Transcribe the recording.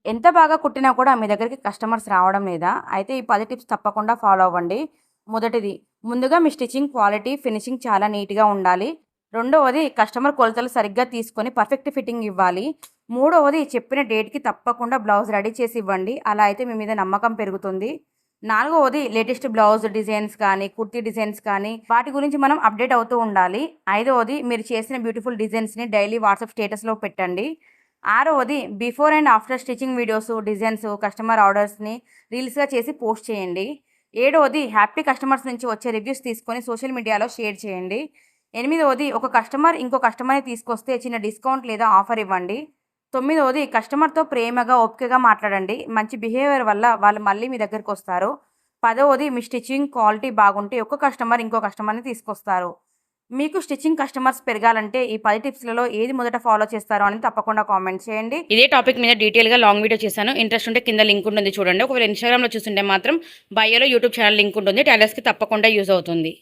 ఎంత బాగా కుట్టినా కూడా మీ దగ్గరికి కస్టమర్స్ రావడం లేదా? అయితే ఈ 10 టిప్స్ తప్పకుండా ఫాలో అవ్వండి. మొదటిది, ముందుగా మీ స్టిచ్చింగ్ క్వాలిటీ, ఫినిషింగ్ చాలా నీట్‌గా ఉండాలి. రెండవది, కస్టమర్ కొలతలు సరిగ్గా తీసుకొని పర్ఫెక్ట్ ఫిట్టింగ్ ఇవ్వాలి. మూడవది, చెప్పిన డేట్‌కి తప్పకుండా బ్లౌజ్ రెడీ చేసి ఇవ్వండి. అలా అయితే మీ మీద నమ్మకం పెరుగుతుంది. నాలుగవది, లేటెస్ట్ బ్లౌజ్ డిజైన్స్ కానీ, కుర్తీ డిజైన్స్ కానీ వాటి గురించి మనం అప్డేట్ అవుతూ ఉండాలి. ఐదవది, మీరు చేసిన బ్యూటిఫుల్ డిజైన్స్‌ని డైలీ వాట్సాప్ స్టేటస్‌లో పెట్టండి. ఆరవది, before and after stitching videos, designs, customer ఆర్డర్స్‌ని రీల్స్‌గా చేసి పోస్ట్ చేయండి. ఏడవది, హ్యాపీ కస్టమర్స్ నుంచి వచ్చే రివ్యూస్ తీసుకొని సోషల్ మీడియాలో షేర్ చేయండి. ఎనిమిదవది, ఒక కస్టమర్ ఇంకో కస్టమర్‌ని తీసుకొస్తే చిన్న డిస్కౌంట్ లేదా ఆఫర్ ఇవ్వండి. తొమ్మిదవది, కస్టమర్‌తో ప్రేమగా, ఓపికగా మాట్లాడండి. మంచి బిహేవియర్ వల్ల వాళ్ళు మళ్ళీ మీ దగ్గరకొస్తారు. పదవది, మీ స్టిచ్చింగ్ క్వాలిటీ బాగుంటే ఒక కస్టమర్ ఇంకో కస్టమర్‌ని తీసుకొస్తారు. మీకు స్టిచ్చింగ్ కస్టమర్స్ పెరగాలంటే ఈ 10 టిప్స్‌లలో ఏది మొదట ఫాలో చేస్తారో అని తప్పకుండా కామెంట్ చేయండి. ఇదే టాపిక్ మీద డీటెయిల్‌గా లాంగ్ వీడియో చేశాను. ఇంట్రెస్ట్ ఉంటే కింద లింక్ ఉంటుంది చూడండి. ఒకవేళ ఇన్‌స్టాగ్రామ్‌లో చూస్తుంటే మాత్రం బయోలో యూట్యూబ్ ఛానల్ లింక్ ఉంటుంది. టైలర్స్‌కి తప్పకుండా యూజ్ అవుతుంది.